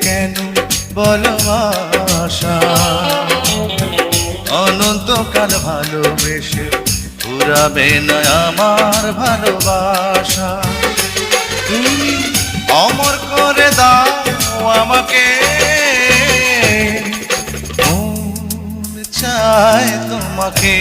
কেন বলো আশা, অনন্তকাল ভালোবেসে ফুরাবে না আমার ভালোবাসা। তুমি অমর করে দাও আমাকে, মন চায় তোমাকে।